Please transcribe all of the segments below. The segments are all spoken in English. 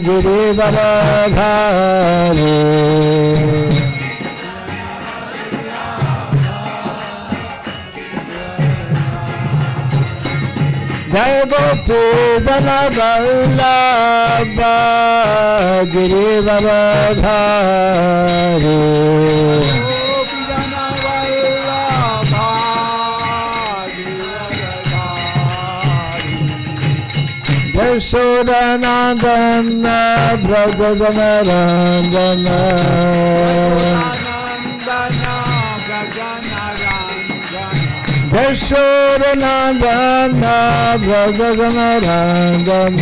गिरिवरधारी जय गोपीजन वल्लभ गिरिवरधारी यशोदनन्दन व्रजगणरञ्जन यशोदनन्दन व्रजगणरञ्जन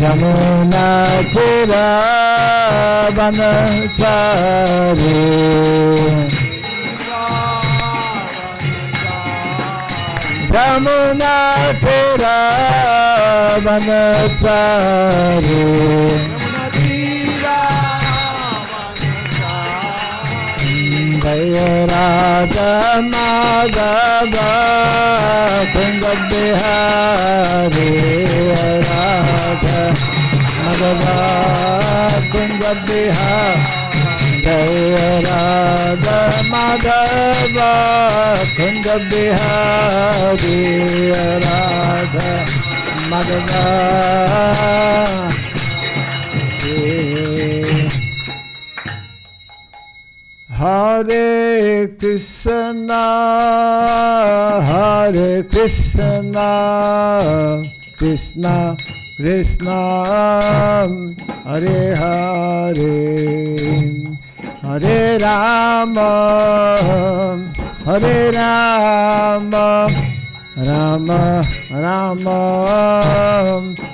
जमुना वनचारी जमुना वनचारी जय राधा माधव कुंज बिहारी राधा माधव कुंज बिहारी जय Radha Madhav Kunj Bihari Radha Madhav Hare Krishna Krishna Krishna Hare Hare Hare Rama Hare Rama Rama Rama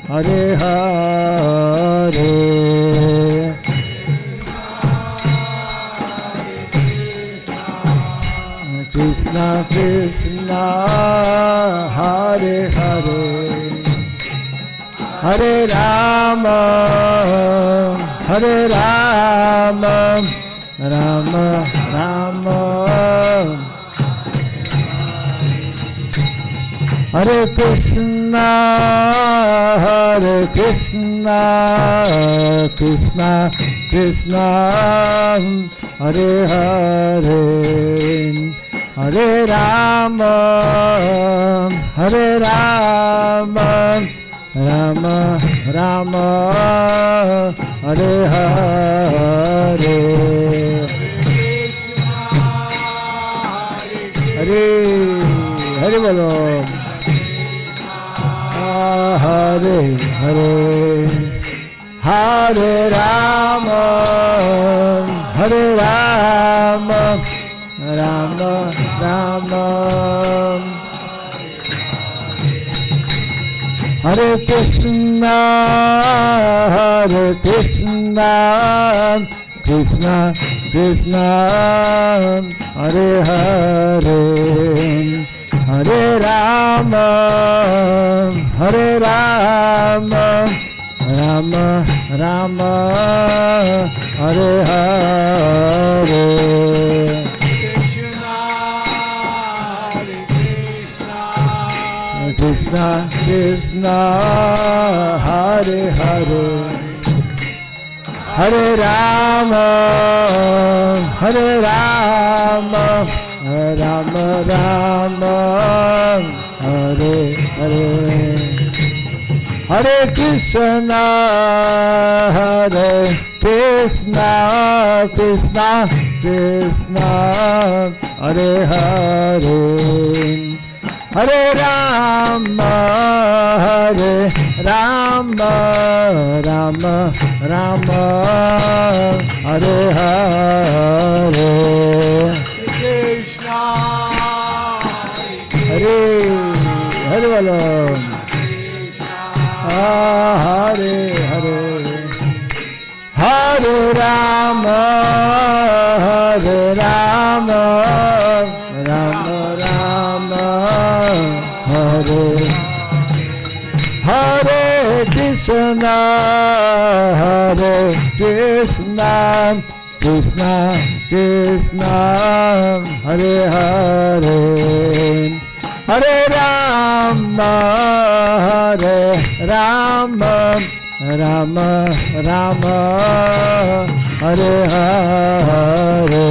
Hare Hare Krishna Krishna Hare Hare Hare Rama Hare Rama Rama Rama Hare Krishna Krishna Krishna Hare Hare Hare Rama Hare Rama Rama Rama Hare Hare Hare Hare Bolo Hare Hare Hare Rama Hare Rama Rama Rama Hare Krishna Krishna Krishna Hare Hare Hare Rama Hare Rama Rama Rama Hare Hare Krishna Krishna Hare Hare Hare Rama Hare Rama Rama Rama Hare Hare Hare Krishna Krishna Krishna Hare Hare Hare Rama Rama Rama Hare Hare Krishna Hare Hare Bolo Hare Hare Hare Rama Rama Rama Hare Hare Krishna Krishna Krishna Hare Hare Hare Rama Rama, Hare Rama, Rama Rama, Hare Hare.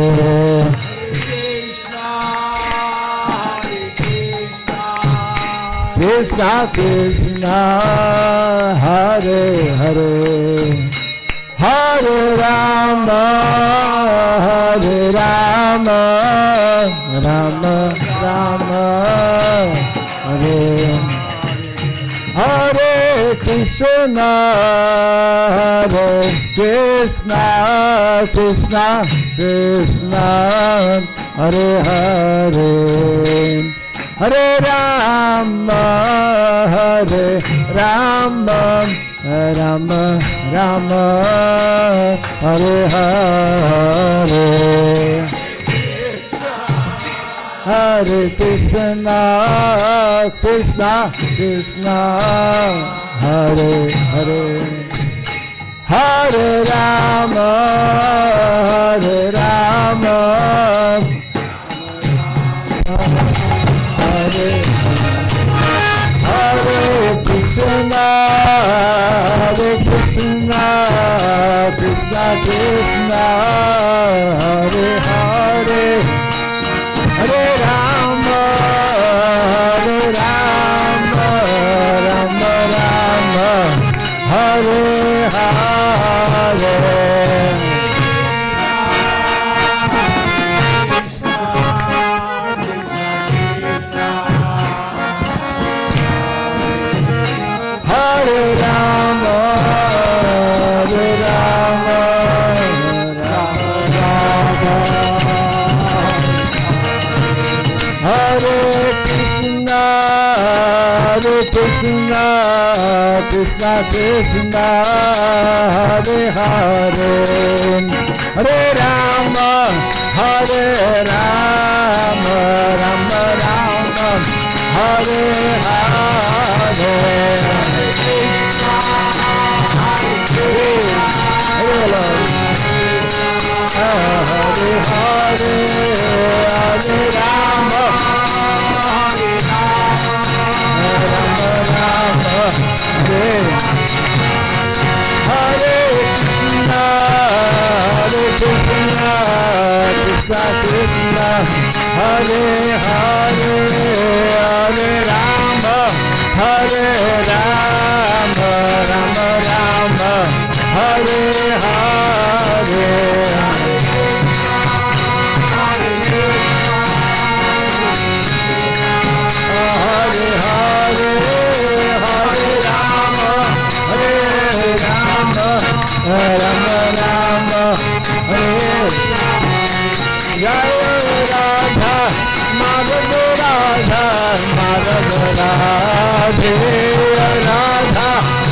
Krishna Krishna, Hare Hare, Hare Rama, Hare Rama, Rama Rama, Hare Hare Krishna, Hare Krishna, Krishna Krishna, Hare Hare, Hare Rama, Hare Rama, Rama Rama, Hare Hare. Hare Krishna, Krishna Krishna, Hare Hare, Hare Rama, Hare Rama, Hare Hare Krishna, Hare Krishna, Krishna Krishna, Hare Hare, Hare Rama, Hare Rama, Rama Rama, Hare Hare. Hare Rama, Hare Rama, Rama Rama, Hare Krishna, Hare Krishna, Krishna Krishna, Hare Hare, Hare Rama, Hare Rama, Rama Rama, Hare Hare. Hare Hare, Hare Rama, Rama Rama, Hare Krishna, Hare Krishna, Krishna Krishna, Hare Hare, Hare Rama, Hare Rama, Rama Rama, Hare Hare. Hare Hare, Hare Rama, Hare Rama, Rama Rama, Hare Jaya Radha, Madhava Radha, Madhava Radhe, Radha,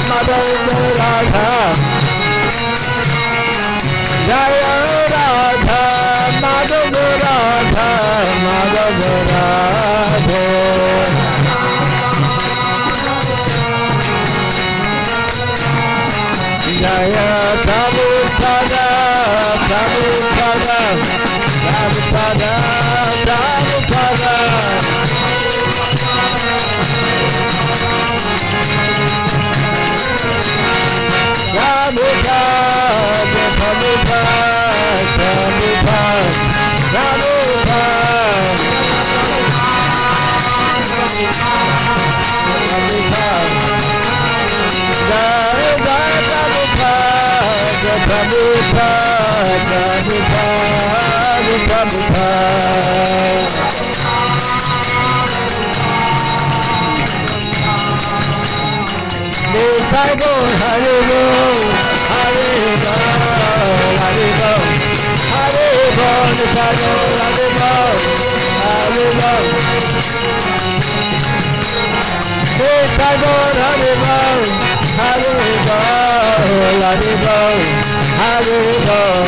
Madhava Radha, Jaya Radha, Madhava Radha, Madhava Radhe. Jaya Prabhupada, Prabhupada, Prabhupada, Prabhupada. Prabhupada, Prabhupada, Prabhupada, Prabhupada. Jai Jai Prabhupada, Prabhupada, Prabhupada, Prabhupada. Nitai Gaur Hare Gaur, Hare Gaur, Hare Gaur, Hare Gaur, Nitai Gaur Hare Gaur, Hare Gaur. Nitai Gaur Hare Gaur, Hare Gaur, Hare Gaur, Hare Gaur.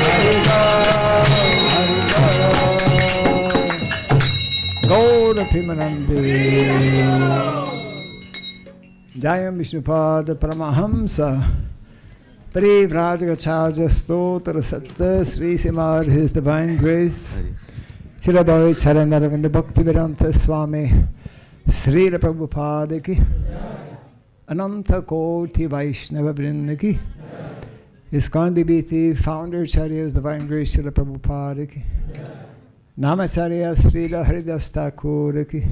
Hare Gaur, Gaur Pimanande. Jayam Vishnupada Paramahamsa Parivrajagacharya Stotra Satta Sri Simad His Divine Grace Srila Bhai Charanaravinda Bhakti Vedanta Swami Srila Prabhupada ki Ananta Koti Vaishnava Vrinda ki Iskcon DBT Founder Charyas Divine Grace Srila Prabhupada ki Namacharya Srila Haridas Thakur ki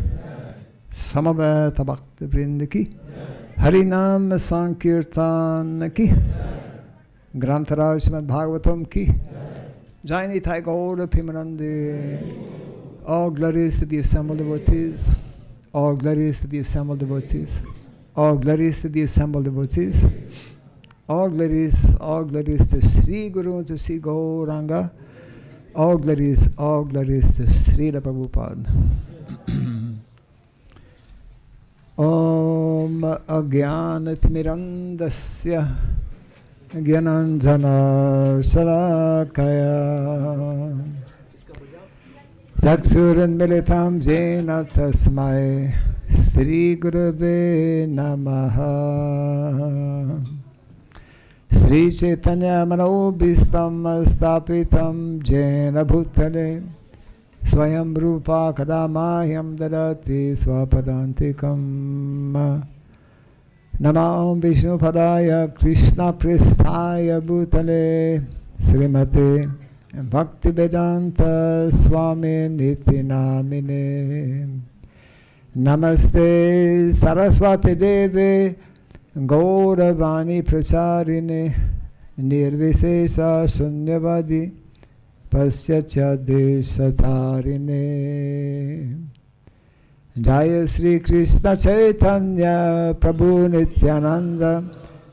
Samaveta Bhakti Vrinda ki Harinam Sankirtan ki Grantaraj Srimad Bhagavatam ki Jai Nitai Gaura Pimanandi. All glories to the assembled devotees. All glories to the assembled devotees. All glories to the assembled devotees. All glories to Sri Guru, to Sri Gauranga. All glories to Srila Prabhupada. Om Agyanatmirandasya Gyananjana Salakaya Chaksuran Militam Jena Tasmai Sri Gurave Namaha Sri Chaitanya Manobhistam Stapitam Jena Bhutale Swayam Rupa Kadamahyam Dadati Swapadantikam Namam Vishnu Padaya Krishna Pristaya Bhutale Srimate Bhakti Vedanta Swami Niti Namine Namaste Saraswati Deve Gauravani Pracharine Nirvisesa Sunyavadi Pasyacha Desatharine Jaya Sri Krishna Chaitanya Prabhu Nityananda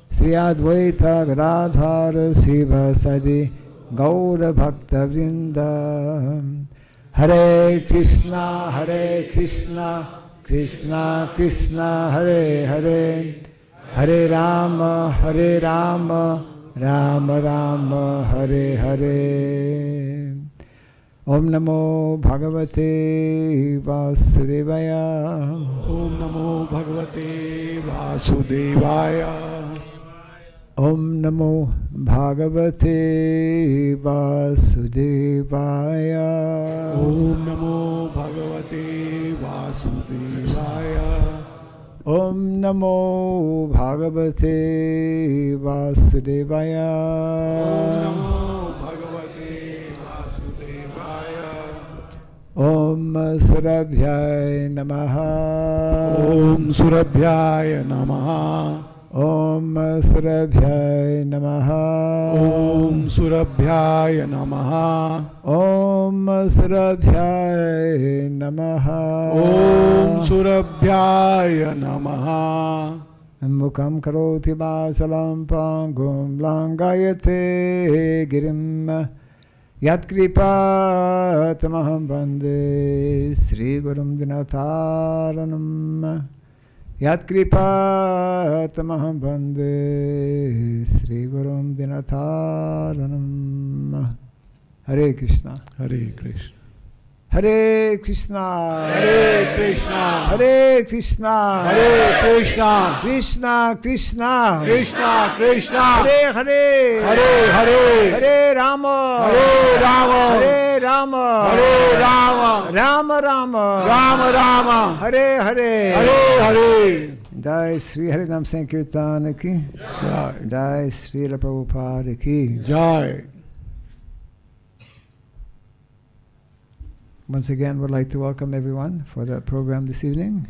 Sri Advaita Gadadhara Shiva Sadi Gaura Bhakta Vrinda Hare Krishna Krishna Krishna Hare Hare Hare Rama Rama Rama Hare Hare Om Namo Bhagavate Vasudevaya Om Namo Bhagavate Vasudevaya Om Namo Bhagavate Vasudevaya Om Namo Bhagavate Vasudevaya Om Namo Bhagavate Vasudevaya Om Namo Bhagavate Vasudevaya Om Surabhyaya Namaha Om Surabhyaya Namaha Om Surabhyaya Namaha Om Surabhyaya Namaha Om Surabhyaya Namaha Om Surabhyaya Namaha Mukam karoti vasalam pangum langayate girim Yat kripa tamaham bande Sri Gurum Dinataranam Yat kripa tamaham bande Sri Gurum Dinataranam Hare Krishna Hare Krishna Hare Krishna Hare Krishna Hare Krishna Hare Krishna Krishna Krishna Krishna Krishna Hare Hare Hare Hare Hare Rama Hare Rama Hare Rama Hare Rama Rama Rama Rama Rama Hare Hare Hare Hare Jai Sri Harinam Sankirtan ki Jai Jai Sri Prabhupada ki Jai. Once again would like to welcome everyone for the program this evening.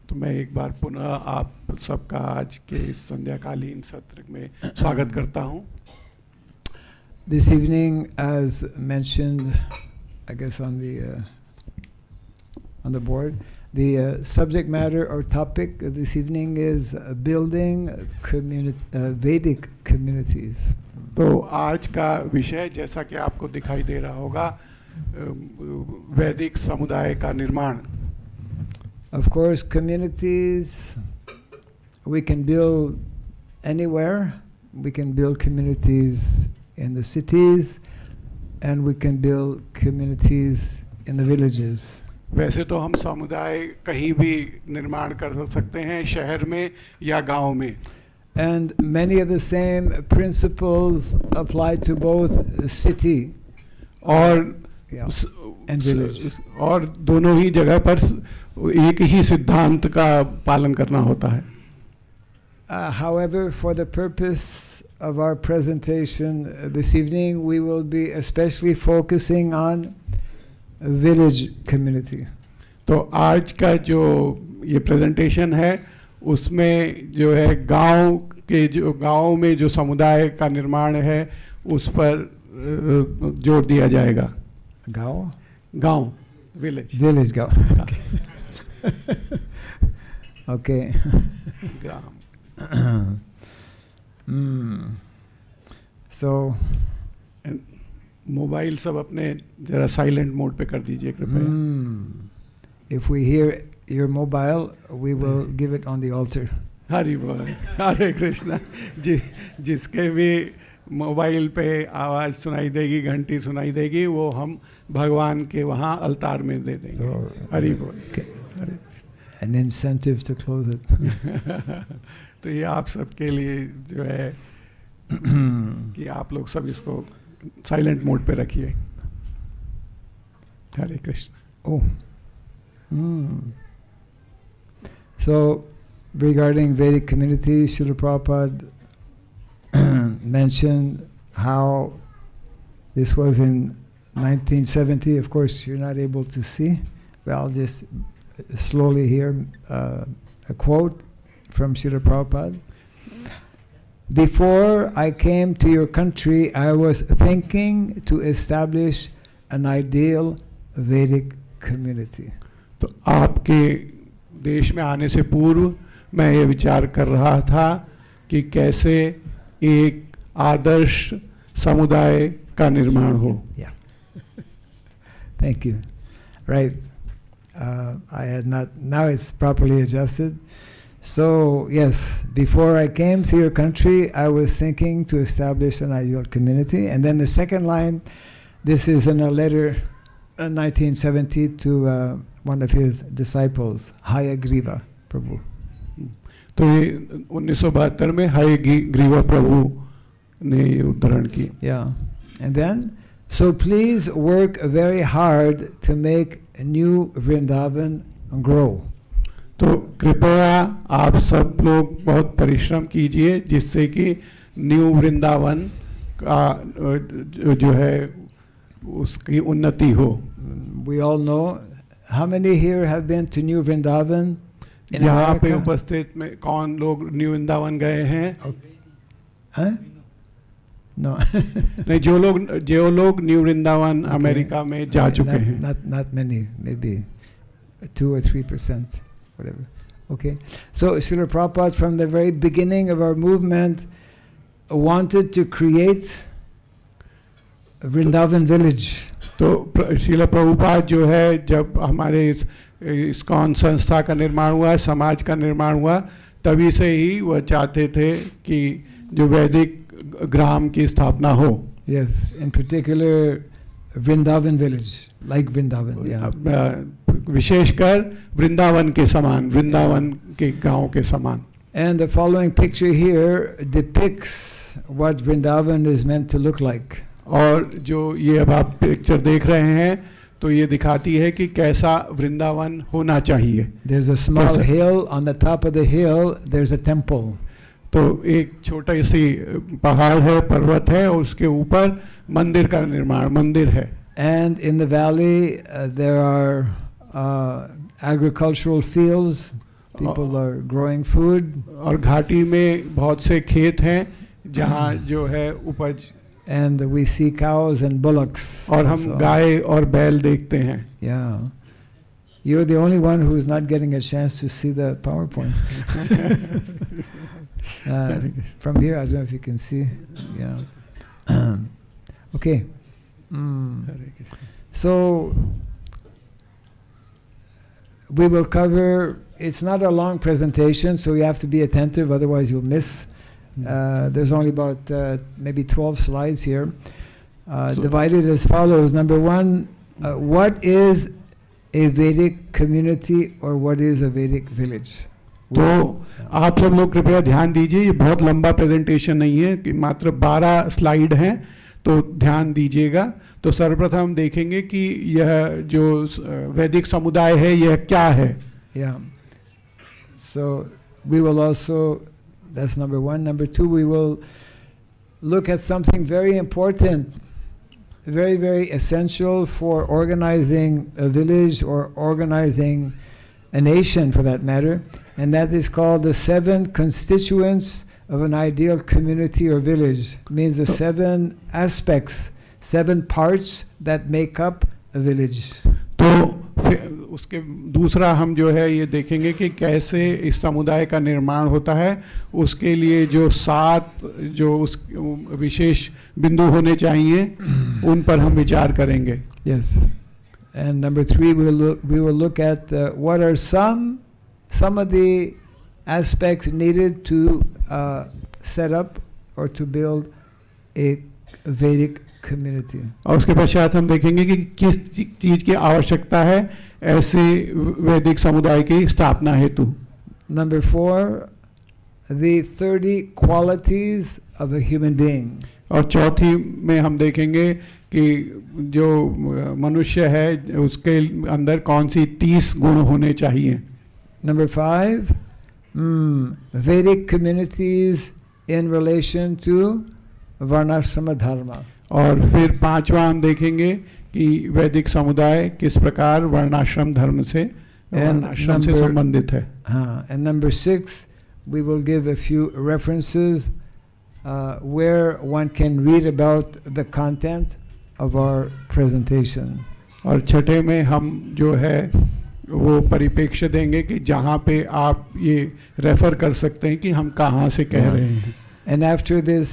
तो मैं एक बार पुनः आप सबका आज के इस संध्याकालीन सत्र में स्वागत करता हूं. This evening, as mentioned, I guess on the board, the subject matter or topic of this evening is building Vedic communities. तो आज का विषय जैसा कि आपको दिखाई दे रहा होगा वैदिक समुदाय का निर्माण. Of course, communities we can build anywhere. We can build communities in the cities, and we can build communities in the villages. वैसे तो हम समुदाय कहीं भी निर्माण कर सकते हैं, शहर में या गांव में. And many of the same principles apply to both city और yeah, and village. और दोनों ही जगह पर एक ही सिद्धांत का पालन करना होता है. However, for the purpose of our presentation this evening, we will be especially focusing on village community. तो आज का जो ये प्रेजेंटेशन है उसमें जो है गांव में जो समुदाय का निर्माण है उस पर जोर दिया जाएगा. गांव विलेज गांव. Okay. So मोबाइल सब अपने जरा साइलेंट मोड पे कर दीजिए कृपया. If we hear your mobile, we will give it on the altar. Hari बोल, हरे कृष्णा. जिसके भी मोबाइल पे आवाज़ सुनाई देगी, घंटी सुनाई देगी, वो हम भगवान के वहाँ अल्तार में दे देंगे. हरि बोल. An incentive to close it. तो ये आप सबके लिए जो है कि आप लोग सब इसको साइलेंट मोड पे रखिए. हरे Krishna. Oh. So, regarding Vedic community, Srila Prabhupada mentioned how this was in 1970. Of course, you're not able to see, but I'll just slowly hear a quote from Srila Prabhupada. Before I came to your country, I was thinking to establish an ideal Vedic community. तो आपके देश में आने से पूर्व मैं ये विचार कर रहा था कि कैसे एक आदर्श समुदाय का निर्माण हो. Yeah. Thank you. Right. I had not, now it's properly adjusted. So, yes, before I came to your country, I was thinking to establish an ideal community. And then the second line, this is in a letter in 1970 to one of his disciples, Hayagriva Prabhu. तो ये 1972 में hayagriva प्रभु ने ये उद्धरण की. Yeah. And then, so please work very hard to make new Vrindavan grow. तो कृपया आप सब लोग बहुत परिश्रम कीजिए जिससे कि न्यू वृंदावन का जो है उसकी उन्नति हो. We all know. How many here have been to New Vrindavan in यहाँ America? पे उपस्थित में कौन लोग न्यू वृंदावन गए हैं? Huh? No. नहीं, जो लोग न्यू वृंदावन अमेरिका में जा चुके हैं. Not many, maybe 2 or 3%, whatever. Okay. So Srila Prabhupada, from the very beginning of our movement, wanted to create a Vrindavan village. तो श्रील प्रभुपाद जो है जब हमारे इस्कॉन संस्था का निर्माण हुआ, समाज का निर्माण हुआ, तभी से ही वह चाहते थे कि जो वैदिक ग्राम की स्थापना हो. Yes, in particular Vrindavan village, like Vrindavan. Yeah. विशेषकर वृंदावन के समान, वृंदावन के गांव के समान. And the following picture here depicts what Vrindavan is meant to look like. और जो ये अब आप पिक्चर देख रहे हैं तो ये दिखाती है कि कैसा वृंदावन होना चाहिए. There's a small hill, on the top of the hill there's a temple. तो एक छोटा सी पहाड़ है, पर्वत है, और उसके ऊपर मंदिर का निर्माण, मंदिर है. And in the valley there are agricultural fields. People are growing food. और घाटी में बहुत से खेत हैं जहाँ जो है उपज. And we see cows and bullocks. और हम गाय और बैल देखते हैं. Yeah. You're the only one who is not getting a chance to see the PowerPoint. From here, I don't know if you can see. Yeah. Okay. So we will cover, it's not a long presentation, so you have to be attentive, otherwise you'll miss. There's only about maybe 12 slides here, divided as follows. Number one, what is a Vedic community or what is a Vedic village? तो आप सब लोग कृपया ध्यान दीजिए, ये बहुत लंबा प्रेजेंटेशन नहीं है कि मात्र 12 स्लाइड हैं, तो ध्यान दीजिएगा. तो सर्वप्रथम देखेंगे कि यह जो वैदिक समुदाय है यह क्या है. Yeah. So we will also, that's number one. Number two, we will look at something very important, very, very essential for organizing a village or organizing a nation for that matter, and that is called the 7 constituents of an ideal community or village. It means the 7 aspects, 7 parts that make up a village. तो उसके दूसरा हम जो है ये देखेंगे कि कैसे इस समुदाय का निर्माण होता है. उसके लिए जो 7 जो उस विशेष बिंदु होने चाहिए उन पर हम विचार करेंगे. Yes. And number 3, we will look at what are some of the aspects needed to set up or to build a Vedic community. और उसके पश्चात हम देखेंगे कि किस चीज की आवश्यकता है ऐसे वैदिक समुदाय की स्थापना हेतु. Number 4, the 30 qualities of a human being. और चौथी में हम देखेंगे कि जो मनुष्य है उसके अंदर कौन सी 30 गुण होने चाहिए. Number 5, Vedic communities in relation to Varnashrama dharma. और फिर 5वां हम देखेंगे कि वैदिक समुदाय किस प्रकार वर्णाश्रम धर्म से वर्णाश्रम से संबंधित है. And number 6, we will give a few references where one can read about the content of our presentation. और छठे में हम जो है वो परिप्रेक्ष्य देंगे कि जहाँ पे आप ये रेफर कर सकते हैं कि हम कहाँ से कह रहे हैं. And after this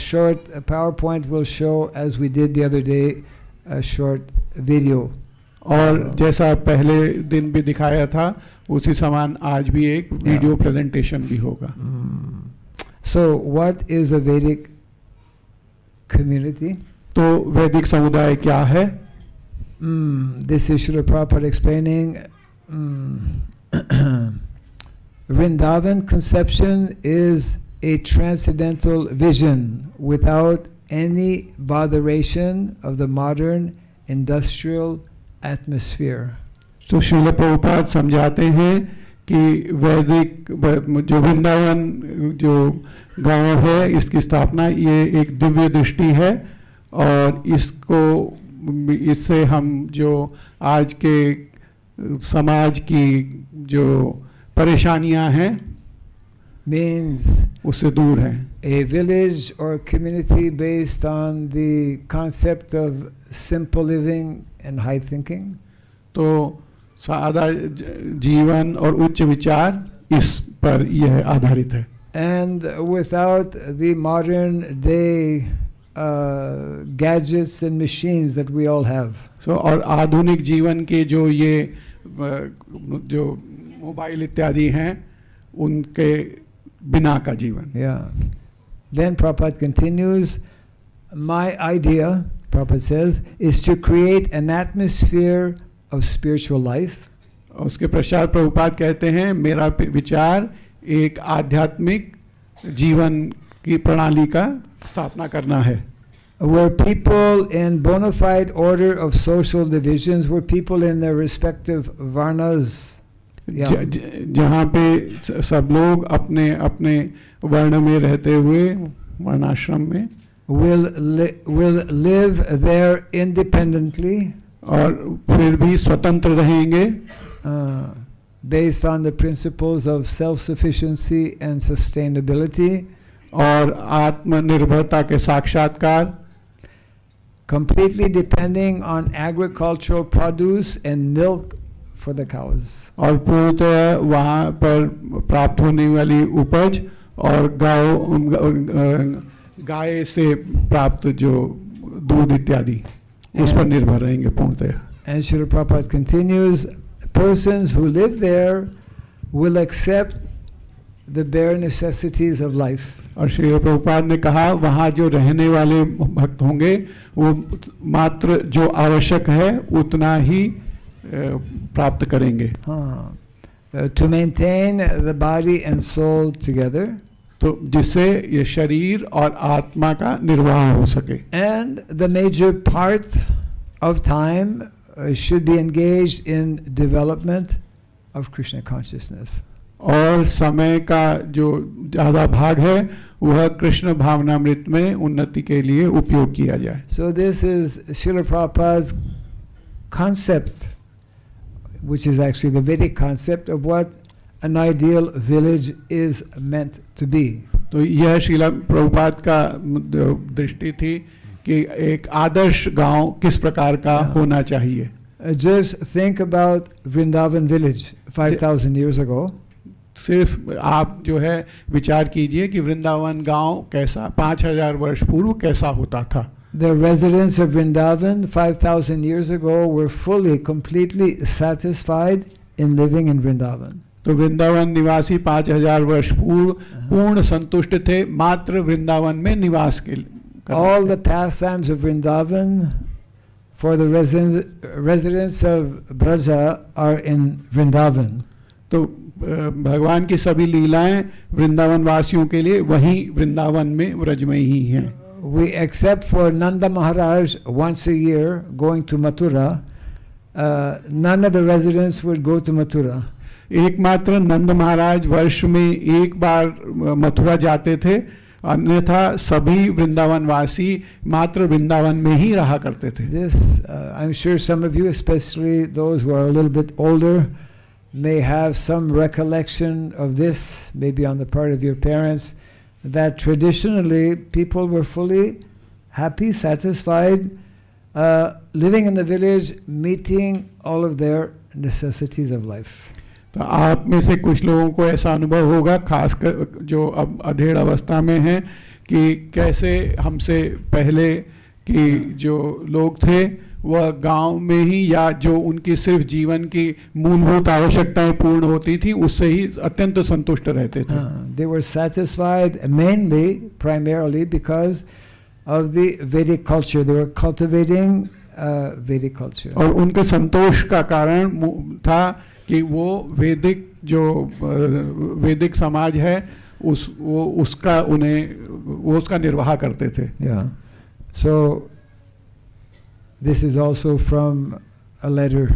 short PowerPoint, we'll show, as we did the other day, a short video. और जैसा पहले दिन भी दिखाया था उसी समान आज भी एक वीडियो प्रेजेंटेशन भी होगा. So what is a Vedic community? तो वैदिक समुदाय क्या है? This is Srila Prabhupada explaining. Vrindavan conception is a transcendental vision without any botheration of the modern industrial atmosphere. तो श्रील प्रभुपाद समझाते हैं कि वैदिक जो वृंदावन जो गांव है इसकी स्थापना ये एक दिव्य दृष्टि है और इससे हम जो आज के समाज की जो परेशानियां हैं means उससे दूर है. A village or community based on the concept of simple living and high thinking. तो सादा जीवन और उच्च विचार इस पर यह आधारित है. And without the modern day gadgets and machines that we all have. So और आधुनिक जीवन के जो ये जो मोबाइल इत्यादि हैं उनके बिना का जीवन. Yeah. Then Prabhupada continues, my idea, Prabhupada says, is to create an atmosphere of spiritual life. उसके पश्चात प्रभुपाद कहते हैं मेरा विचार एक आध्यात्मिक जीवन की प्रणाली का स्थापना करना है. Where people in bona fide order of social divisions, where people in their respective varnas, जहाँ पे सब लोग अपने अपने वर्ण में रहते हुए वर्णाश्रम में will live there independently, और फिर भी स्वतंत्र रहेंगे based on the principles of self-sufficiency and sustainability, और आत्मनिर्भरता के साक्षात्कार, completely depending on agricultural produce and milk for the cows. और पूर्णतः वहाँ पर प्राप्त होने वाली उपज और गाय से प्राप्त जो दूध इत्यादि उस पर निर्भर रहेंगे पूर्णतः. And Srila Prabhupada continues, persons who live there will accept the bare necessities of life. और श्री प्रभुपाद ने कहा वहाँ जो रहने वाले भक्त होंगे वो मात्र जो आवश्यक है उतना ही प्राप्त करेंगे. To maintain the body and soul together. तो जिससे ये शरीर और आत्मा का निर्वाह हो सके. And the major part of time should be engaged in development of Krishna consciousness. और समय का जो ज़्यादा भाग है वह कृष्ण भावनामृत में उन्नति के लिए उपयोग किया जाए. So this is Srila Prabhupada's concept, which is actually the Vedic concept of what an ideal village is meant to be. तो यह श्रीला प्रभुपाद का दृष्टि थी कि एक आदर्श गांव किस प्रकार का होना चाहिए. Just think about Vrindavan village 5,000 years ago. सिर्फ आप जो है विचार कीजिए कि वृंदावन गांव कैसा 5,000 वर्ष पूर्व कैसा होता था. The residents of Vrindavan 5,000 years ago were fully, completely satisfied in living in Vrindavan. तो वृंदावन निवासी 5,000 वर्ष पूर्व पूर्ण संतुष्ट थे मात्र वृंदावन में निवास के लिए. All the pastimes of Vrindavan for the residents of Braja are in Vrindavan. तो भगवान की सभी लीलाएं वृंदावन वासियों के लिए वही वृंदावन में व्रज में ही हैं. We except for Nanda Maharaj once a year going to Mathura, none of the residents would go to Mathura. एकमात्र नंद महाराज वर्ष में एक बार मथुरा जाते थे, अन्यथा सभी वृंदावन वासी मात्र वृंदावन में ही रहा करते थे. This, I'm sure some of you, especially those who are a little bit older, may have some recollection of this, maybe on the part of your parents, that traditionally people were fully happy, satisfied, living in the village, meeting all of their necessities of life. तो आप में से कुछ लोगों को ऐसा अनुभव होगा, खासकर जो अब अधेड़ अवस्था में हैं, कि कैसे हमसे पहले कि जो लोग थे वह गांव में ही या जो उनकी सिर्फ जीवन की मूलभूत आवश्यकताएं पूर्ण होती थी उससे ही अत्यंत संतुष्ट रहते थे. They were satisfied mainly, primarily because of the Vedic culture. They were cultivating Vedic culture. और उनके संतोष का कारण था कि वो वैदिक जो वैदिक समाज है वो उसका निर्वाह करते थे. Yeah. So this is also from a letter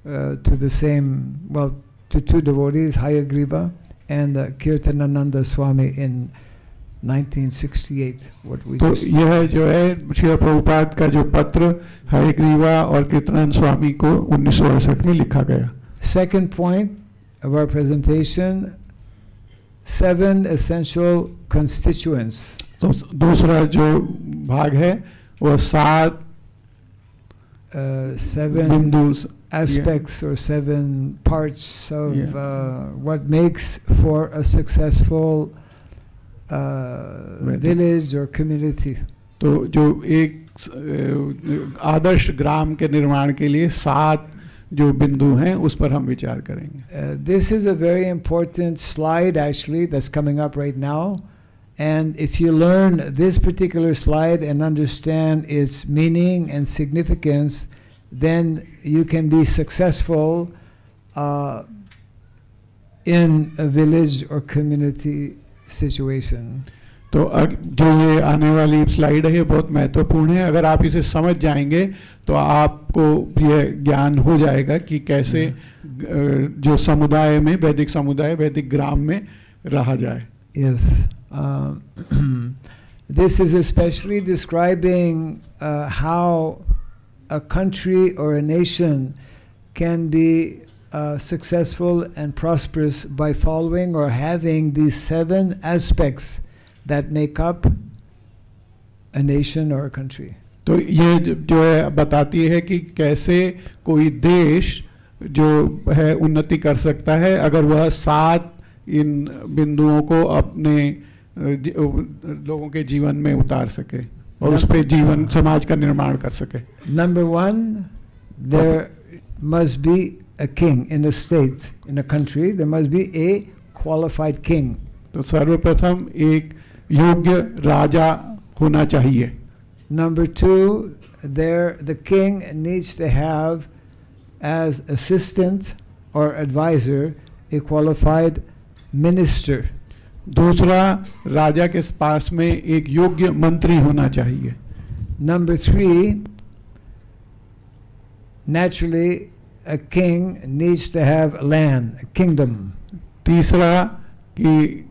to the same, well, to two devotees, Hayagriva and Kirtanananda Swami in 1968. What we तो just यह जो है श्री प्रभुपाद का जो पत्र हयग्रीवा और कीर्तनानंद स्वामी को 1968 में लिखा गया. Second point of our presentation, 7 essential constituents. तो दूसरा जो भाग है वो 7 बिंदु aspects or 7 parts of what makes for a successful village or community. तो जो एक आदर्श ग्राम के निर्माण के लिए 7 जो बिंदु हैं उस पर हम विचार करेंगे. This is a very important slide actually that's coming up right now, and if you learn this particular slide and understand its meaning and significance, then you can be successful in a village or community situation. तो जो ये आने वाली slide है ये बहुत महत्वपूर्ण है. अगर आप इसे समझ जाएंगे तो आपको ये ज्ञान हो जाएगा कि कैसे जो समुदाय में वैदिक समुदाय वैदिक ग्राम में रहा जाए. Yes. This is especially describing how a country or a nation can be successful and prosperous by following or having these 7 aspects that make up a nation or a country. तो ये जो है बताती है कि कैसे कोई देश जो है उन्नति कर सकता है अगर वह 7 इन बिंदुओं को अपने लोगों के जीवन में उतार सके और उस पे जीवन समाज का निर्माण कर सके. Number 1, there must be a king in a state, in a country. There must be a qualified king. तो सर्वप्रथम एक योग्य राजा होना चाहिए. Number 2, the king needs to have as assistant or advisor a qualified minister. दूसरा, राजा के पास में एक योग्य मंत्री होना चाहिए. Number 3, naturally a king needs to have land, a kingdom. तीसरा कि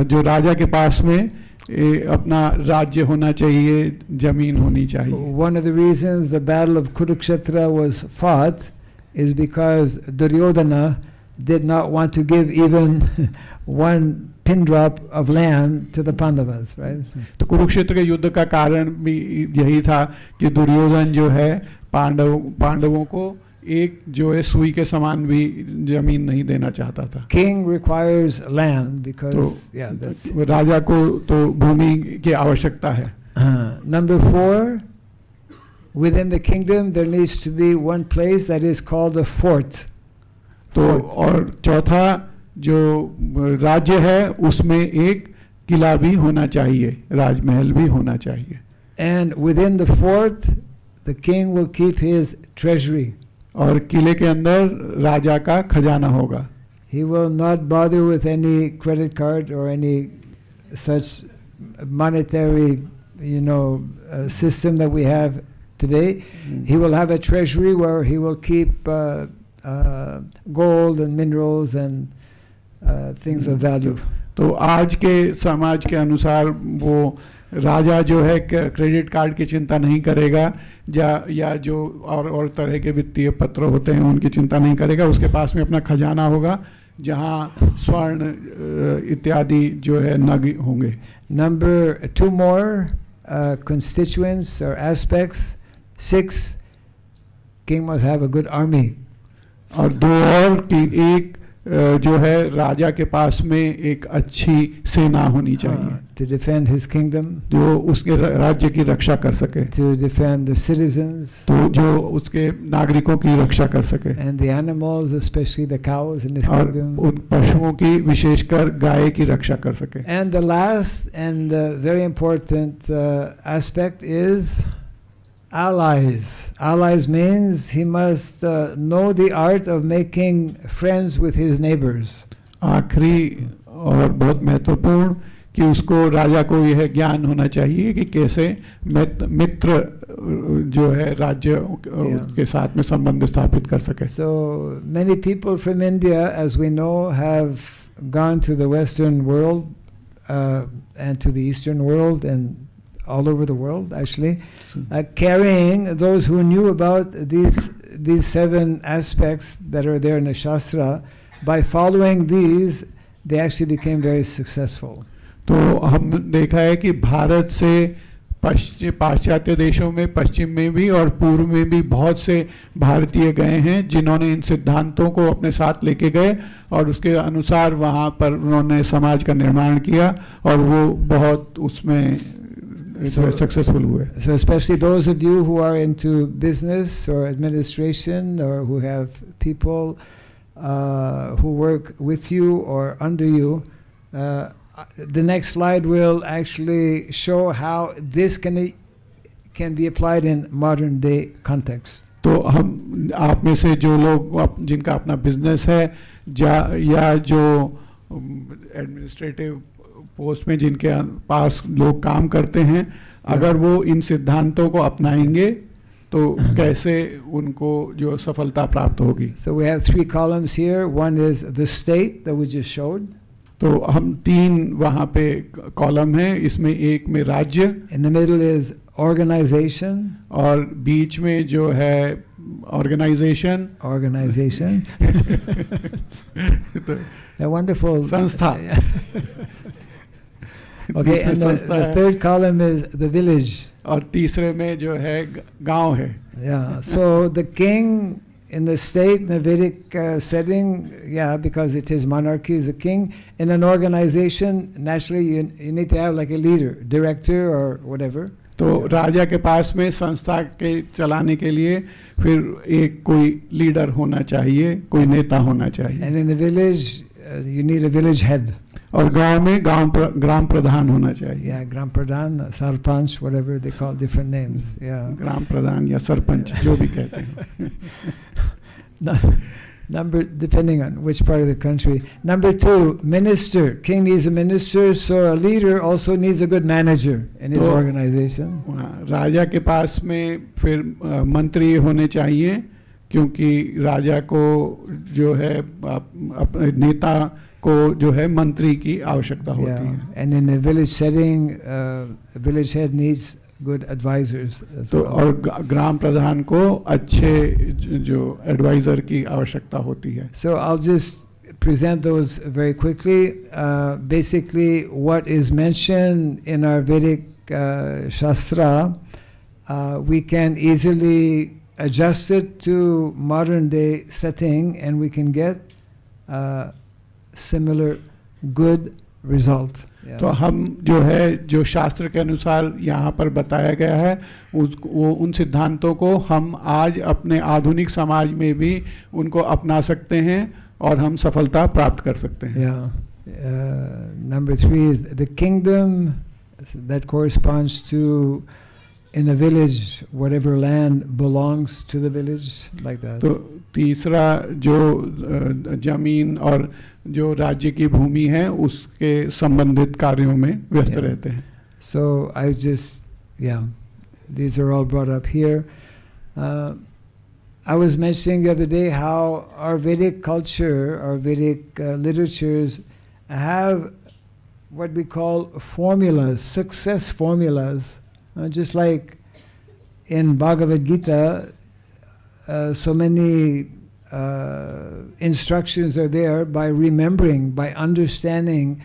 जो राजा के पास में अपना राज्य होना चाहिए, जमीन होनी चाहिए. One of the reasons the battle of Kurukshetra was fought is because Duryodhana did not want to give even one pin drop of land to the Pandavas, right? तो कुरुक्षेत्र के युद्ध का कारण भी यही था कि दुर्योधन जो है पांडवों को एक जो है सुई के समान भी जमीन नहीं देना चाहता था. King requires land because that's राजा को तो भूमि की आवश्यकता है. Number 4, within the kingdom there needs to be one place that is called a fort. तो और चौथा, जो राज्य है उसमें एक किला भी होना चाहिए, राजमहल भी होना चाहिए. And within the fort the king will keep his treasury. और किले के अंदर राजा का खजाना होगा. He will not bother with any credit card or any such monetary, system that we have today. He will have a treasury where he will keep gold and minerals and things of value. तो आज के समाज के अनुसार वो राजा जो है credit card की चिंता नहीं करेगा, या जो और तरह के वित्तीय पत्र होते हैं उनकी चिंता नहीं करेगा. उसके पास में अपना खजाना होगा जहाँ स्वर्ण इत्यादि जो है नग होंगे. Number 2 more constituents or aspects. 6, king must have a good army. और 2 और एक जो है राजा के पास में एक अच्छी सेना होनी चाहिए. To defend his kingdom. जो उसके राज्य की रक्षा कर सके. To defend the citizens. तो जो उसके नागरिकों की रक्षा कर सके. And the animals, especially the cows in his kingdom. और उन पशुओं की, विशेषकर गाय की रक्षा कर सके. And the last and very important aspect is allies. Allies means he must know the art of making friends with his neighbors. आखिरी और बहुत महत्वपूर्ण कि उसको राजा को यह ज्ञान होना चाहिए कि कैसे मित्र जो है राज्य के साथ में संबंध स्थापित कर सके. So many people from India, as we know, have gone to the Western world and to the Eastern world and all over the world, actually, carrying those who knew about these 7 aspects that are there in the Shastra. By following these, they actually became very successful. तो हम देखा है कि भारत से पाश्चात्य देशों में, पश्चिम में भी और पूर्व में भी बहुत से भारतीय गए हैं जिन्होंने इन सिद्धांतों को अपने साथ लेके गए और उसके अनुसार वहाँ पर उन्होंने समाज का निर्माण किया और वो बहुत उसमें successful हुए. So especially those of you who are into business or administration or who have people who work with you or under you, the next slide will actually show how this can be applied in modern day context. तो हम आप में से जो लोग जिनका अपना business है या जो एडमिनिस्ट्रेटिव पोस्ट में जिनके पास लोग काम करते हैं, अगर वो इन सिद्धांतों को अपनाएंगे तो कैसे उनको जो सफलता प्राप्त होगी. So we have 3 columns here. One is the state that we just showed. तो हम 3 वहाँ पे कॉलम हैं, इसमें एक में राज्य. In the middle is organization. और बीच में जो है organization. A wonderful संस्था. Okay, and the 3rd column is the village. और तीसरे में जो है गांव है. Yeah, so the king in the state, in the Vedic setting, because it is monarchy, is a king. In an organization, naturally you need to have like a leader, director or whatever. तो राजा के पास में संस्था के चलाने के लिए फिर एक कोई लीडर होना चाहिए, कोई नेता होना चाहिए. And in the village, you need a village head. और गांव में ग्राम प्रधान होना चाहिए. Yeah, gram Pradhan, sarpanch, whatever they call different names. Yeah. ग्राम प्रधान या सरपंच जो भी कहते हैं. Depending on which part of the country. Number 2, minister. King needs a minister, so a leader also needs a good manager in his organization. राजा के पास में फिर मंत्री होने चाहिए, क्योंकि राजा को जो है अपने नेता को जो है मंत्री की आवश्यकता होती है. And in a village setting, village head needs good advisors. तो और ग्राम प्रधान को अच्छे जो एडवाइजर की आवश्यकता होती है. So I'll just present those very quickly. Basically, what is mentioned in our Vedic Shastra, we can easily adjust it to modern day setting, and we can get similar good result. तो हम जो है जो शास्त्र के अनुसार यहाँ पर बताया गया है वो उन सिद्धांतों को हम आज अपने आधुनिक समाज में भी उनको अपना सकते हैं और हम सफलता प्राप्त कर सकते हैं. Number 3 is the kingdom that corresponds to, in a village, whatever land belongs to the village, like that. तो तीसरा जो जमीन और जो राज्य की भूमि है उसके संबंधित कार्यों में व्यस्त रहते हैं. So I just, these are all brought up here. I was mentioning the other day how our Vedic culture, our Vedic literatures have what we call formulas, success formulas. Just like in Bhagavad Gita, so many instructions are there. By remembering, by understanding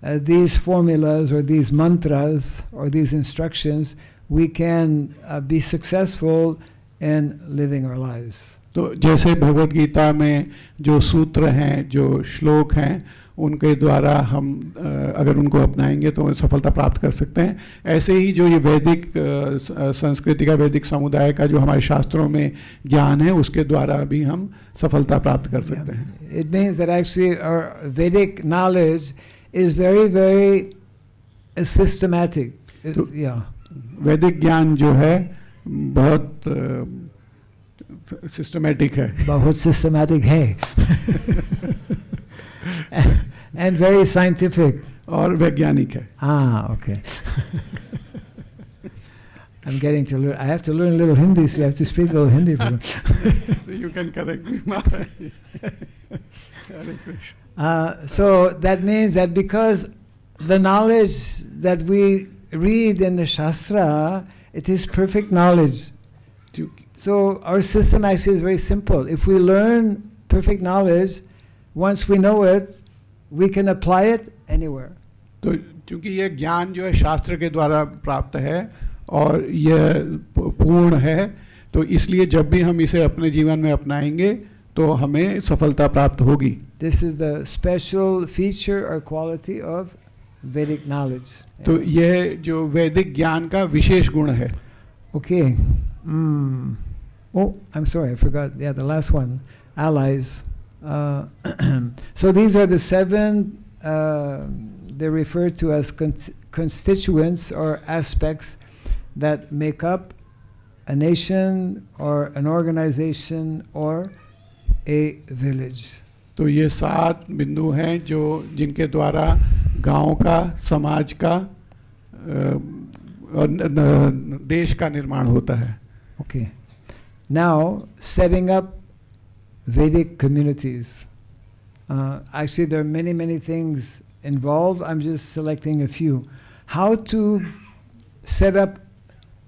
these formulas or these mantras or these instructions, we can be successful in living our lives. तो जैसे भगवद गीता में जो सूत्र हैं, जो श्लोक हैं, उनके द्वारा हम अगर उनको अपनाएंगे तो सफलता प्राप्त कर सकते हैं. ऐसे ही जो ये वैदिक संस्कृति का, वैदिक समुदाय का जो हमारे शास्त्रों में ज्ञान है, उसके द्वारा भी हम सफलता प्राप्त कर सकते हैं. It means that actually our Vedic knowledge is very, very systematic. वैदिक ज्ञान जो है बहुत सिस्टमैटिक है. बहुत सिस्टमैटिक है. And very scientific. और वैज्ञानिक है. Okay. I'm getting to learn. I have to learn a little Hindi, so you have to speak a little Hindi. You can correct me. So that means that because the knowledge that we read in the Shastra, it is perfect knowledge. So our system actually is very simple. If we learn perfect knowledge, once we know it, we can apply it anywhere. तो क्योंकि ये ज्ञान जो है शास्त्र के द्वारा प्राप्त है और यह पूर्ण है, तो इसलिए जब भी हम इसे अपने जीवन में अपनाएंगे तो हमें सफलता प्राप्त होगी. This is the special feature or quality of Vedic knowledge. तो यह जो वैदिक ज्ञान का विशेष गुण है. Okay. Oh, I'm sorry, I forgot. The last one, allies. So these are the 7, they're referred to as constituents or aspects that make up a nation or an organization or a village. तो ये 7 बिंदु हैं जो जिनके द्वारा गांव का, समाज का और देश का निर्माण होता है. Okay. Now, setting up Vedic communities. Actually, there are many, many things involved. I'm just selecting a few. How to set up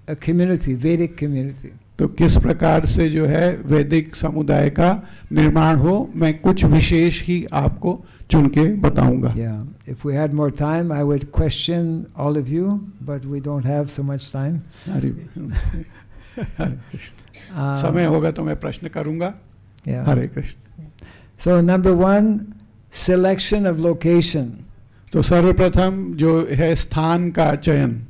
a community, Vedic community. तो किस प्रकार से जो है वैदिक समुदाय का निर्माण हो, मैं कुछ विशेष ही आपको चुन के बताऊंगा. If we had more time, I would question all of you, but we don't have so much time. समय होगा तो मैं प्रश्न करूंगा. हरे Krishna. So number 1, selection of location. तो सर्वप्रथम जो है स्थान का चयन.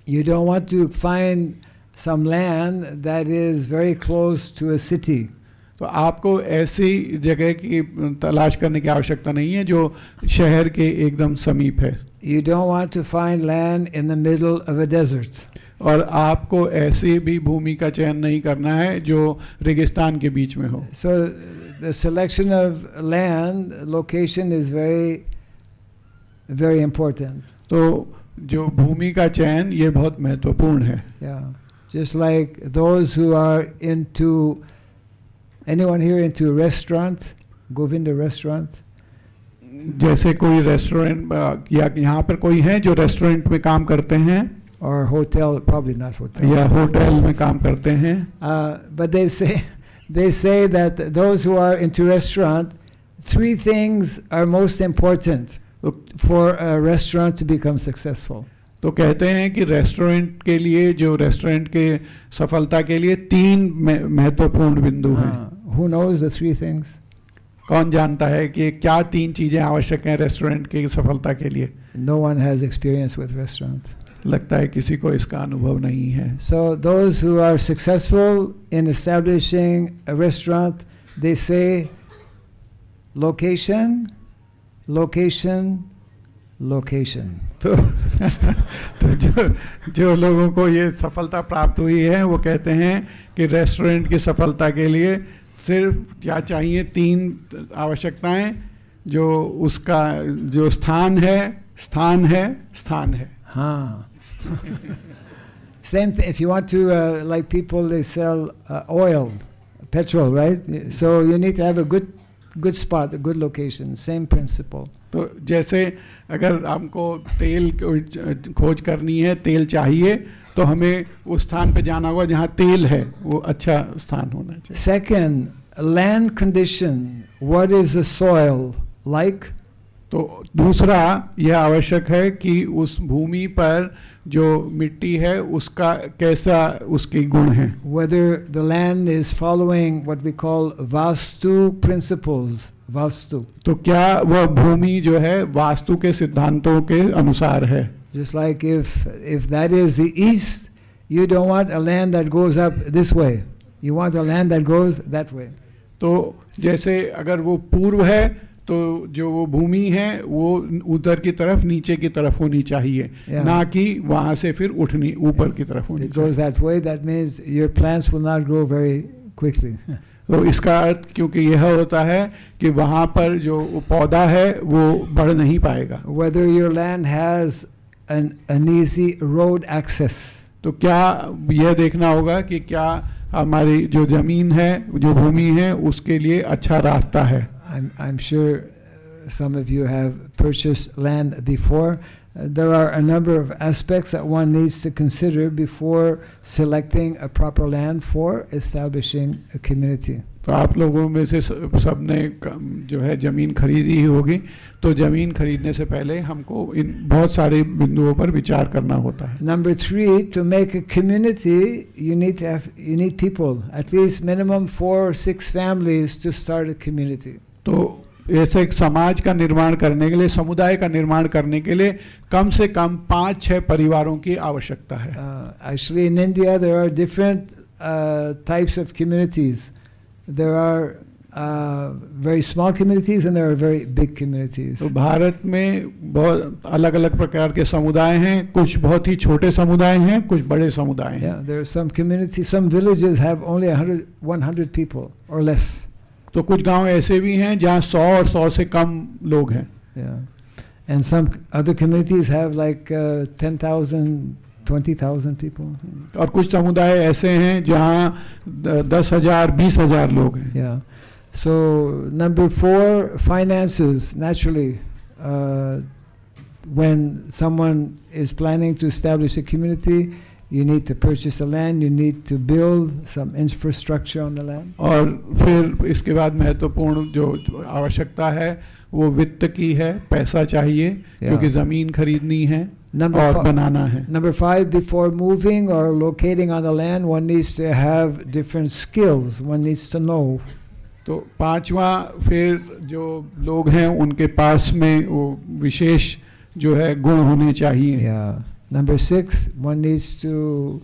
You don't want to find some land that is very close to a city. तो आपको ऐसी जगह की तलाश करने की आवश्यकता नहीं है जो शहर के एकदम समीप है. You don't want to find land in the middle of a desert. और आपको ऐसी भी भूमि का चयन नहीं करना है जो रेगिस्तान के बीच में हो. So the selection of land, location is very, very important. तो जो भूमि का चयन ये बहुत महत्वपूर्ण है. Yeah, just like those who are into, anyone here into restaurant, Govinda restaurant? जैसे कोई रेस्टोरेंट या यहाँ पर कोई है जो रेस्टोरेंट में काम करते हैं, Or hotel, probably not hotel. या होटल में काम करते हैं. But they say that those who are into restaurant, 3 things are most important for a restaurant to become successful. तो कहते हैं कि रेस्टोरेंट के लिए, जो रेस्टोरेंट के सफलता के लिए 3 महत्वपूर्ण बिंदु हैं. Who knows the 3 things? कौन जानता है कि क्या 3 चीजें आवश्यक हैं रेस्टोरेंट की सफलता के लिए? No one has experience with restaurants. लगता है किसी को इसका अनुभव नहीं है. So those who are successful in establishing a restaurant, they say location, location, location. तो जो लोगों को ये सफलता प्राप्त हुई है वो कहते हैं कि रेस्टोरेंट की सफलता के लिए सिर्फ क्या चाहिए, 3 आवश्यकताएं, जो उसका जो स्थान है, स्थान है, स्थान है. हाँ. Same thing. If you want to, like people, they sell oil, petrol, right? So you need to have a good spot, a good location. Same principle. तो जैसे अगर हमको तेल खोज करनी है, तेल चाहिए, तो हमें उस स्थान पे जाना होगा जहाँ तेल है, वो अच्छा स्थान होना चाहिए. Second, land condition. What is the soil like? तो दूसरा यह आवश्यक है कि उस भूमि पर जो मिट्टी है उसका कैसा उसके गुण हैं. Whether the land is following what we call vastu principles. Vastu. तो क्या वह भूमि जो है वास्तु के सिद्धांतों के अनुसार है. Just like if that is the east, you don't want a land that goes up this way. You want a land that goes that way. तो जैसे अगर वो पूर्व है तो जो वो भूमि है वो उधर की तरफ, नीचे की तरफ होनी चाहिए, ना कि वहाँ से फिर उठनी ऊपर की तरफ होनी चाहिए. It goes that way. That means your plants will not grow very quickly. तो इसका अर्थ क्योंकि यह होता है कि वहाँ पर जो पौधा है वो बढ़ नहीं पाएगा. Whether your land has an easy road access. तो क्या यह देखना होगा कि क्या हमारी जो जमीन है, जो भूमि है, उसके लिए अच्छा रास्ता है. I'm sure some of you have purchased land before. There are a number of aspects that one needs to consider before selecting a proper land for establishing a community. तो आप लोगों में से सबने जो है ज़मीन खरीदी ही होगी, तो ज़मीन खरीदने से पहले हमको इन बहुत सारे बिंदुओं पर विचार करना होता है. Number 3, to make a community, you need people, at least minimum 4 or 6 families to start a community. तो ऐसे एक समाज का निर्माण करने के लिए, समुदाय का निर्माण करने के लिए कम से कम 5-6 परिवारों की आवश्यकता है. Actually, in India there are different types of communities. There are very small communities and there are very big communities. तो भारत में बहुत अलग अलग प्रकार के समुदाय हैं, कुछ बहुत ही छोटे समुदाय हैं, कुछ बड़े समुदाय हैं. Yeah, there are some communities, some villages have only 100 people or less. तो कुछ गांव ऐसे भी हैं जहाँ 100 और 100 से कम लोग हैं. Yeah, and some other communities have like 10,000, 20,000 people. और कुछ समुदाय ऐसे हैं जहाँ 10,000, 20,000 लोग हैं. Yeah. So number 4, finances. Naturally, when someone is planning to establish a community, you need to purchase the land, you need to build some infrastructure on the land. और फिर इसके बाद महत्वपूर्ण जो आवश्यकता है वो वित्त की है, पैसा चाहिए, क्योंकि ज़मीन खरीदनी है और बनाना है. Number 5, before moving or locating on the land, one needs to have different skills, one needs to know. तो 5वां, फिर जो लोग हैं उनके पास में वो विशेष जो है गुण होने चाहिए. Yeah. Number 6, one needs to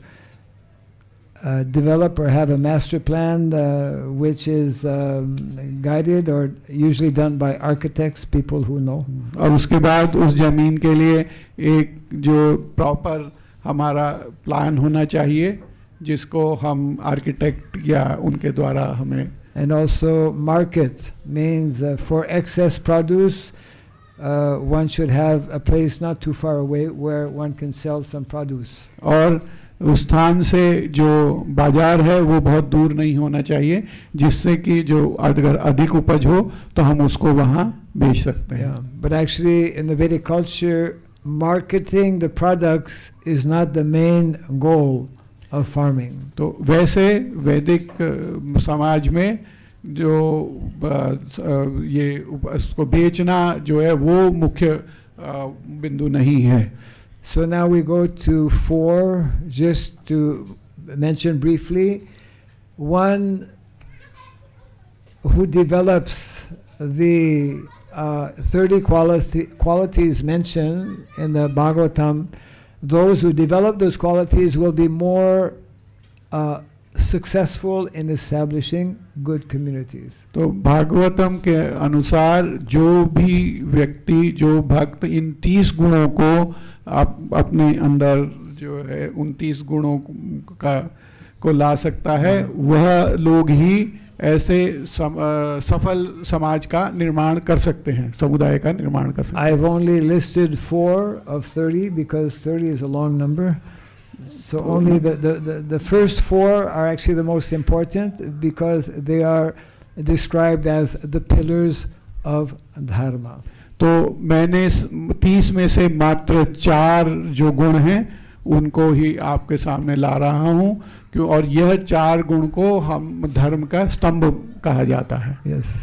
develop or have a master plan which is guided or usually done by architects, people who know. और उसके बाद उस जमीन के लिए एक जो प्रॉपर हमारा प्लान होना चाहिए जिसको हम आर्किटेक्ट या उनके द्वारा हमें. And also market means for excess produce, one should have a place not too far away where one can sell some produce. और उस स्थान से जो बाजार है वो बहुत दूर नहीं होना चाहिए जिससे कि जो अगर अधिक उपज हो तो हम उसको वहाँ बेच सकते हैं. But actually in the Vedic culture, marketing the products is not the main goal of farming. तो वैसे वैदिक समाज में जो ये उसको बेचना जो है वो मुख्य बिंदु नहीं है. So now we go to 4, just to mention briefly. One who develops the 30 qualities mentioned in the Bhagavatam, those who develop those qualities will be more successful in establishing good communities. तो भागवतम के अनुसार जो भी व्यक्ति जो भक्त इन 30 गुणों को अपने अंदर जो है 29 गुणों को ला सकता है वह लोग ही ऐसे सफल समाज का निर्माण कर सकते हैं, समुदाय का निर्माण कर सकते हैं. I've only listed 4 of 30 because 30 is a long number. So only the first 4 are actually the most important because they are described as the pillars of dharma. तो मैंने 30 में से मात्र 4 जो गुण हैं उनको ही आपके सामने ला रहा हूँ क्यों, और यह 4 गुण को हम धर्म का स्तंभ कहा जाता है. Yes.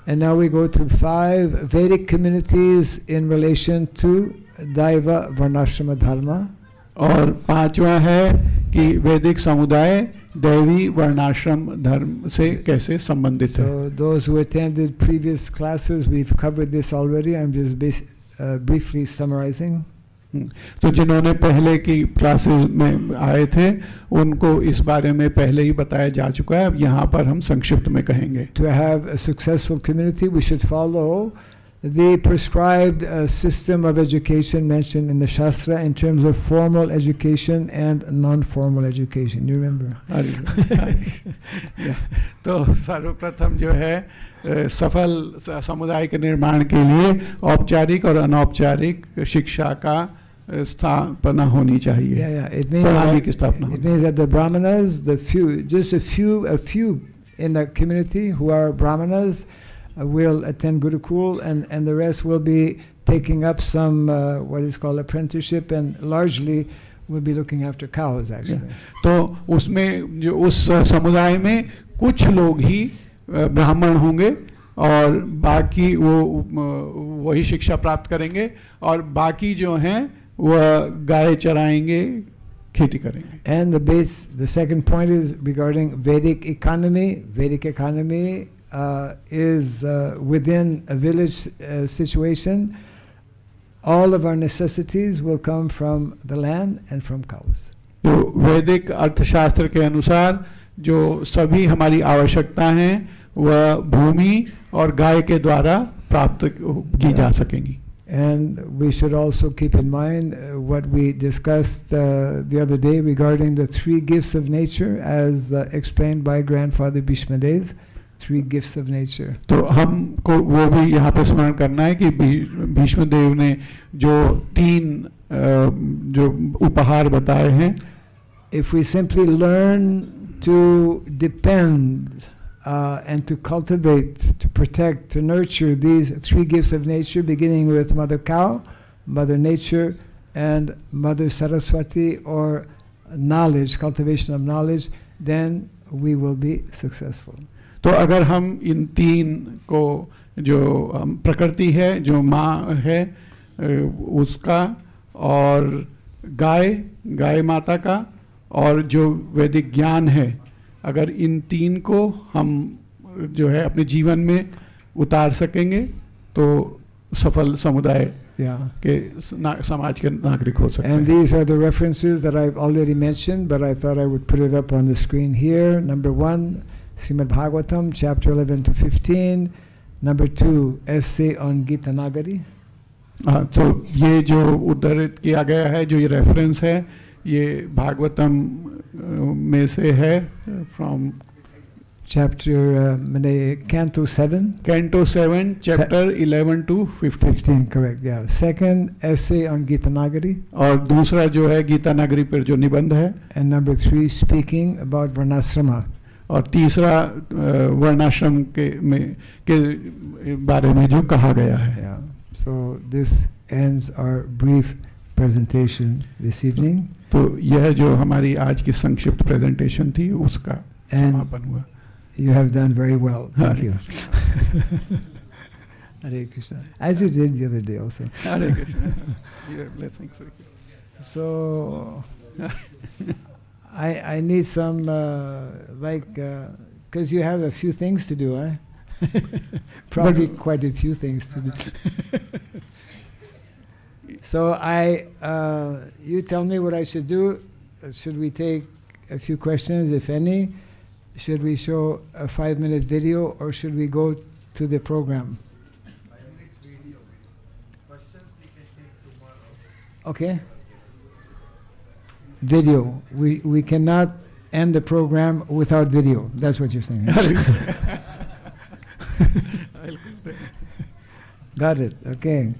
And now we go to 5 Vedic communities in relation to Daiva Varnashrama Dharma. और 5वां है कि वैदिक समुदाय दैवी वर्णाश्रम धर्म से कैसे संबंधित है. So those who attended previous classes, we've covered this already. I'm just briefly summarizing. तो जिन्होंने पहले की क्लासेस में आए थे उनको इस बारे में पहले ही बताया जा चुका है, अब यहाँ पर हम संक्षिप्त में कहेंगे. To have a successful community, we should follow the prescribed system of education mentioned in the Shastra in terms of formal education and non-formal education. You remember? तो सर्वप्रथम जो है सफल समुदाय के निर्माण के लिए औपचारिक और अनौपचारिक शिक्षा का स्थापना होनी चाहिए. It means that the Brahmanas, just a few in the community who are Brahmanas will attend Gurukul, and the rest will be taking up some what is called apprenticeship, and largely will be looking after cows actually. तो उसमें जो उस समुदाय में कुछ लोग ही ब्राह्मण होंगे और बाकी वो वही शिक्षा प्राप्त करेंगे और बाकी जो हैं वह गाय चराएंगे, खेती करेंगे. And the second point is regarding Vedic economy. Vedic economy is within a village situation. All of our necessities will come from the land and from cows. तो वैदिक अर्थशास्त्र के अनुसार जो सभी हमारी आवश्यकता हैं वह भूमि और गाय के द्वारा प्राप्त की जा सकेंगी. And we should also keep in mind what we discussed the other day regarding the 3 gifts of nature as explained by Grandfather Bhishmadev. 3 gifts of nature. तो हमको वो भी यहाँ पे स्मरण करना है कि भीष्मदेव ने जो 3 जो उपहार बताए हैं. If we simply learn to depend and to cultivate, to protect, to nurture these 3 gifts of nature, beginning with Mother Cow, Mother Nature, and Mother Saraswati, or knowledge, cultivation of knowledge, then we will be successful. तो अगर हम इन 3 को जो प्रकृति है, जो माँ है उसका, और गाय माता का, और जो वैदिक ज्ञान है, अगर इन 3 को हम जो है अपने जीवन में उतार सकेंगे तो सफल समुदाय के समाज के नागरिक हो सकते हैं. And these are the references that I've already mentioned, but I thought I would put it up on the screen here. Number 1, Srimad Bhagavatam, chapter 11 to 15. Number 2, essay on Gita Nagari. तो ये जो उद्धृत किया गया है, जो ये reference है, ये भागवतम में से है, from chapter Canto 7. Canto 7, chapter 11 to 15. 15, correct, yeah. Second essay on Gita Nagari. और दूसरा जो है गीता नगरी पर जो निबंध है. And number 3, speaking about Varnasrama. और तीसरा वर्णाश्रम के बारे में जो कहा गया है. Yeah. So this ends our brief presentation this evening. तो यह जो हमारी आज की संक्षिप्त प्रेजेंटेशन थी उसका समापन हुआ. You have done very well. Thank you. Hare Krishna. As you did the other day also. Hare Krishna. Your blessings. So I need some because you have a few things to do, eh? Probably quite a few things to do. So you tell me what I should do. Should we take a few questions, if any? Should we show a 5-minute video, or should we go to the program? 5-minute video. Questions we can take tomorrow. Okay. Video. We cannot end the program without video. That's what you're saying. Got it. Okay.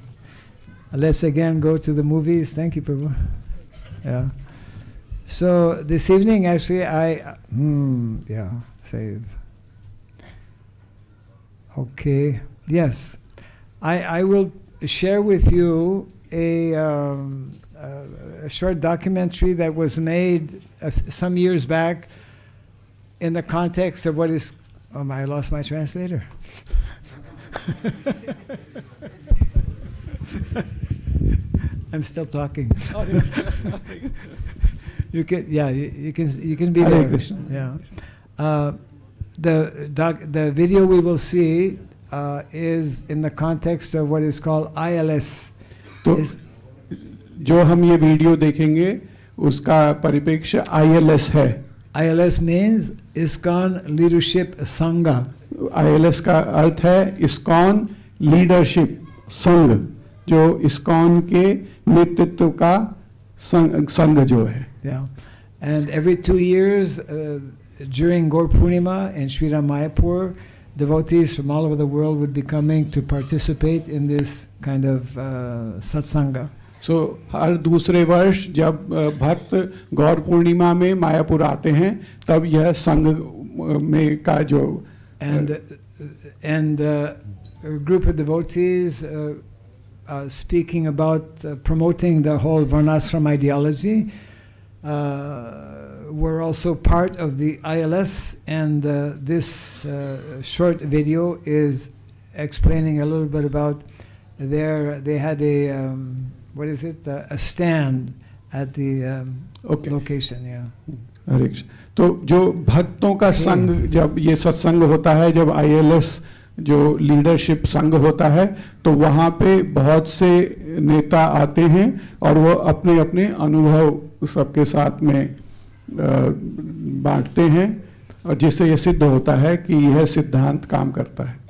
Let's again go to the movies. Thank you, Prabhu. Yeah. So this evening, actually, save. Okay. Yes, I will share with you a short documentary that was made some years back in the context of what is. Oh my! I lost my translator. I'm still talking. You can be there. Yeah. The video we will see is in the context of what is called ILS. तो जो हम ये video देखेंगे उसका परिप्रेक्ष्य ILS है. ILS means Iskcon Leadership Sangha. ILS का अर्थ है ISKCON लीडरशिप संघ, जो ISKCON के नेतृत्व का संघ जो है. Yeah, and every 2 years during Gaur Purnima in Sri Mayapur, devotees from all over the world would be coming to participate in this kind of satsanga. So हर दूसरे वर्ष जब भक्त गौर पूर्णिमा में मायापुर आते हैं तब यह संघ में का जो and a group of devotees speaking about promoting the whole Varnashram ideology were also part of the ILS, and this short video is explaining a little bit about they had a a stand at the location. Yeah. तो जो भक्तों का संघ जब ये सत्संग होता है, जब ILS जो लीडरशिप संघ होता है, तो वहाँ पे बहुत से नेता आते हैं और वो अपने अपने अनुभव सबके साथ में बांटते हैं, और जिससे ये सिद्ध होता है कि यह सिद्धांत काम करता है.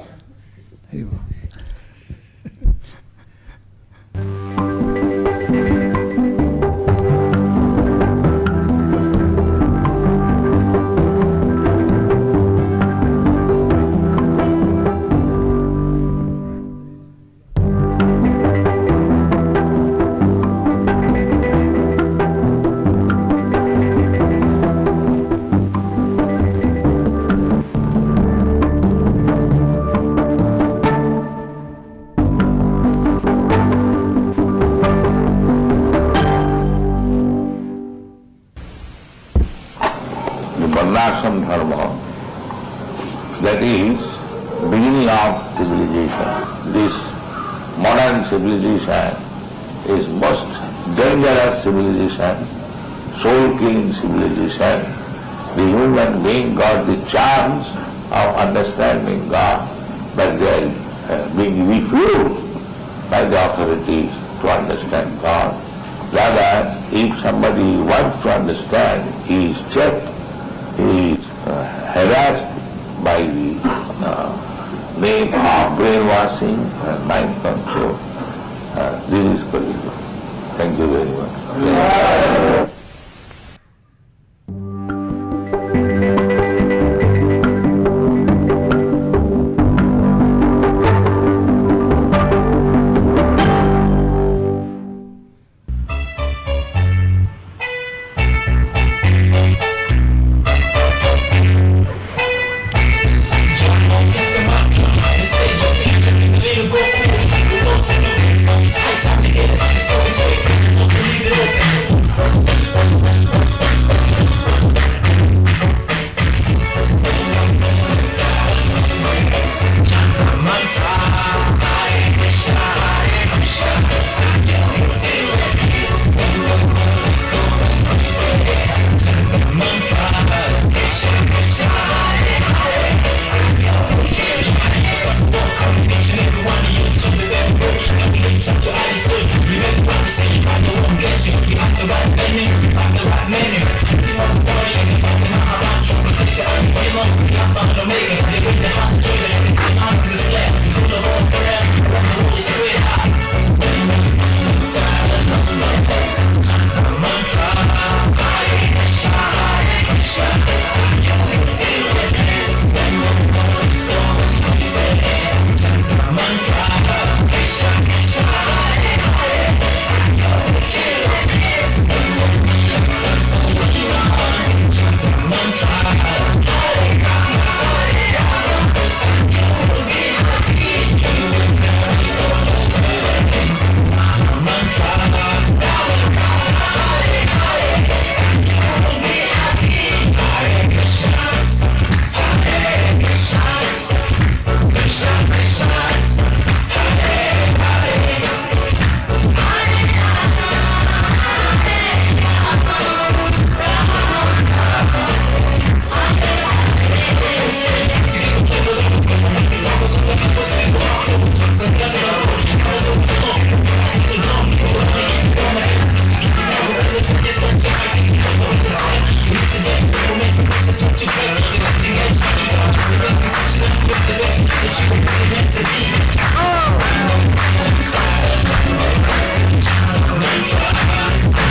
That is beginning of civilization. This modern civilization is most dangerous civilization, soul-killing civilization. The human being got the chance of understanding God, but they are being refused by the authorities to understand God. Rather, if somebody wants to understand, he is checked, he is harassed by the name of brainwashing and mind control. This is Kali Yuga. Thank you very much.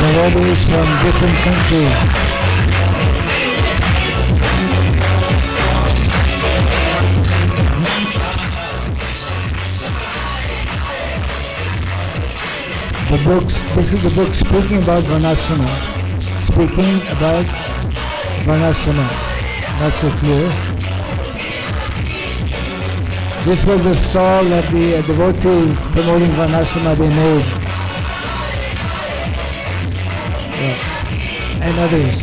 Devotees from different countries. The books, this is the book speaking about Varnashrama. Speaking about Varnashrama. Not so clear. This was the stall that the devotees promoting Varnashrama they made. And others.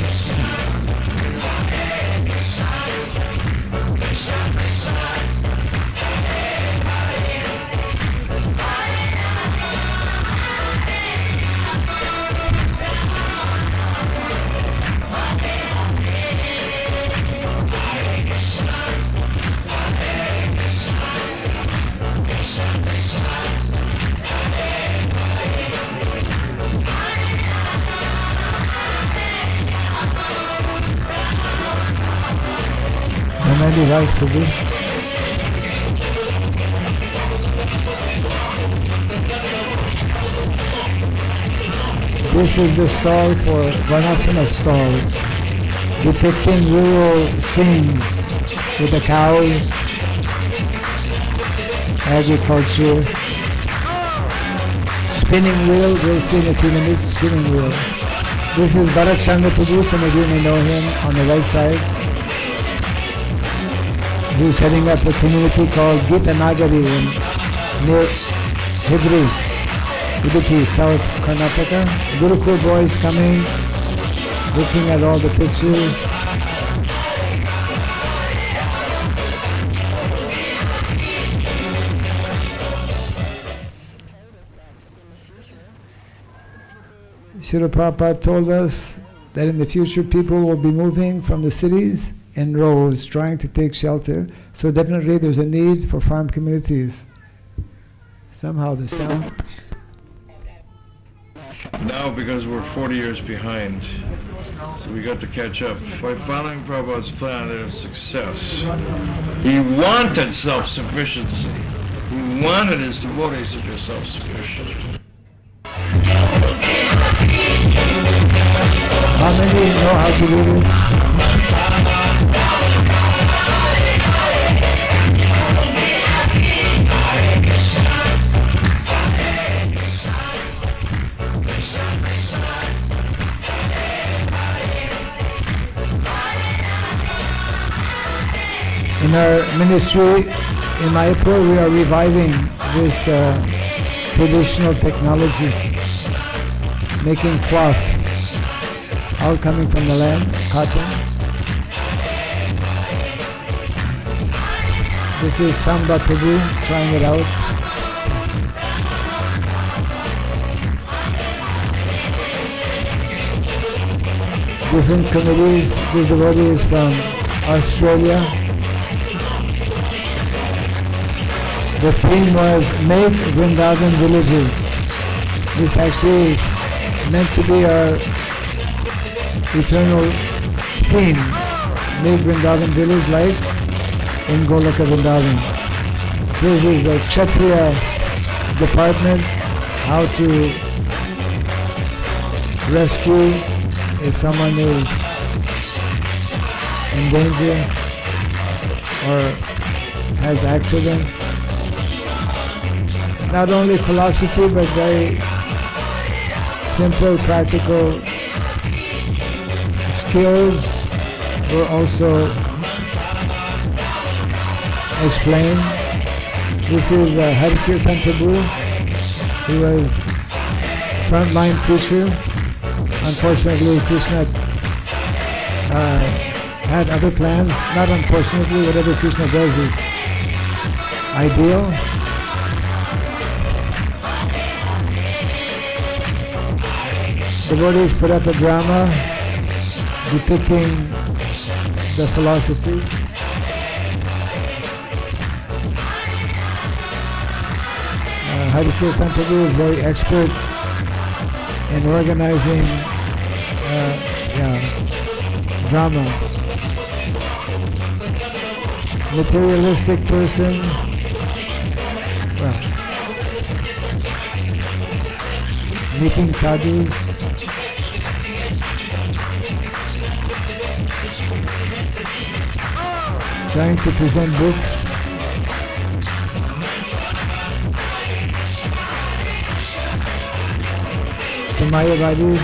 Many rice to do. This is the stall for Varnashrama stall, depicting rural scenes with the cows, agriculture, spinning wheel. We'll see in a few minutes. Spinning wheel. This is Bharat Chandra Prabhu. Some of you may know him on the right side. He's setting up a community called Gita Nagari near Hibri, Udupi, South Karnataka. Gurukul boys coming, looking at all the pictures. Srila Prabhupada told us that in the future people will be moving from the cities in rows, trying to take shelter. So definitely there's a need for farm communities. Somehow the sound. Now because we're 40 years behind, so we got to catch up. By following Prabhupada's plan, there's success. He wanted self-sufficiency. He wanted his devotees to be self-sufficient. How many know how to do this? In our ministry in Mayapur, we are reviving this traditional technology, making cloth, all coming from the land, cotton. This is Samba Prabhu trying it out. Different committees, this devotee is from Australia. The theme was Make Vrindavan Villages. This actually is meant to be our eternal theme. Make Vrindavan Village like in Golaka Vrindavan. This is the Kshatriya department, how to rescue if someone is in danger or has accident. Not only philosophy, but very simple, practical skills were also explained. This is Harikirtan Prabhu. He was frontline preacher. Unfortunately, Krishna had other plans. Not unfortunately, whatever Krishna does is ideal. Devotees put up a drama depicting the philosophy. Hari Kirtan Prabhu is very expert in organizing drama. Materialistic person, well, meeting sadhus, trying to present books, the Mayavadis,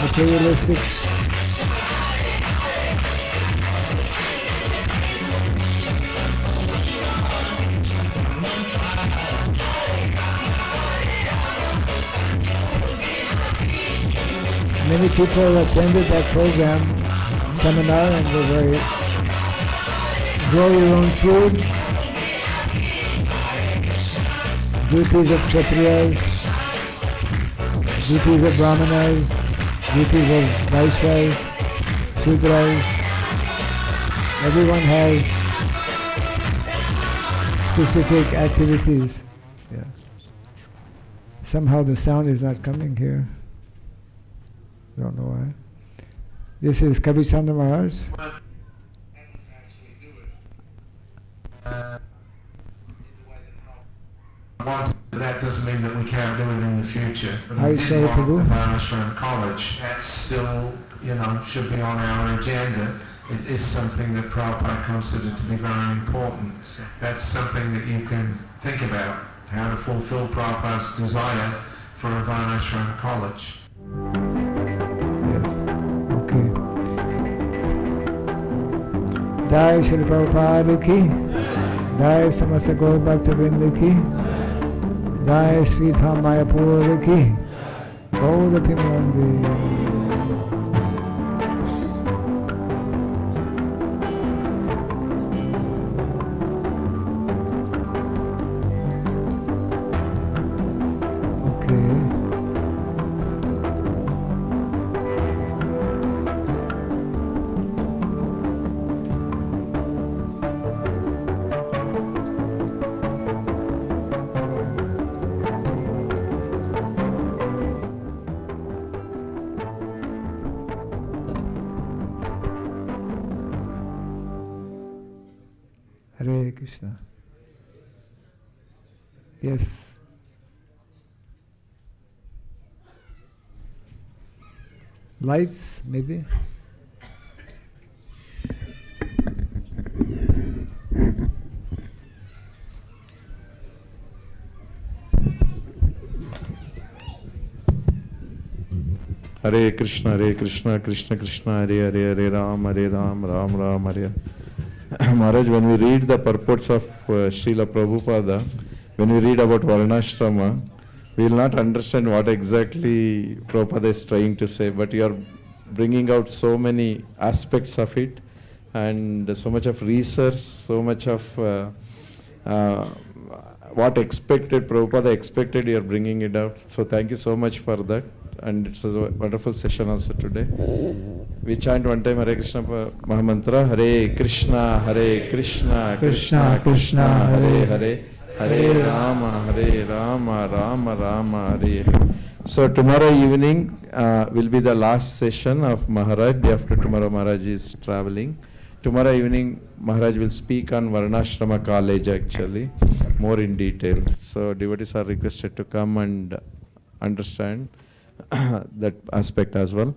materialistics. Many people attended that program, seminar, and were very, grow your own food, duties of Kshatriyas, duties of Brahmanas, duties of Vaishyas, Shudras. Everyone has specific activities. Yeah. Somehow the sound is not coming here. Don't know why. This is Kabir Chandra Maharaj. That doesn't mean that we can't do it in the future. But Hi, we Shri did want Prabhu. the Varnashram College. That still, should be on our agenda. It is something that Prabhupada considered to be very important. That's something that you can think about, how to fulfill Prabhupada's desire for a Varnashram College. Yes. Okay. Jai Shri Prabhupada ki, Jai Samasta Gaur Bhakta Vrinda ki, Jai Sri Dham Mayapur ki, Gaur Pimalandi. Hare Krishna. Yes. Lights, maybe? Hare Krishna, Krishna Krishna, Hare Hare, Hare Ram, Ram Ram, Hare. Maharaj, when we read the purports of Srila Prabhupada, when we read about Varnashrama, we will not understand what exactly Prabhupada is trying to say, but you are bringing out so many aspects of it, and so much of research, so much of what expected, Prabhupada expected, you are bringing it out. So thank you so much for that. And it's a wonderful session also today. We chant one time Hare Krishna Mahamantra. Hare Krishna, Krishna Krishna, Hare Hare, Hare Rama, Rama Rama, Hare Hare. So tomorrow evening will be the last session of Maharaj. Day after tomorrow Maharaj is traveling. Tomorrow evening Maharaj will speak on Varnashrama College actually, more in detail. So devotees are requested to come and understand that aspect as well.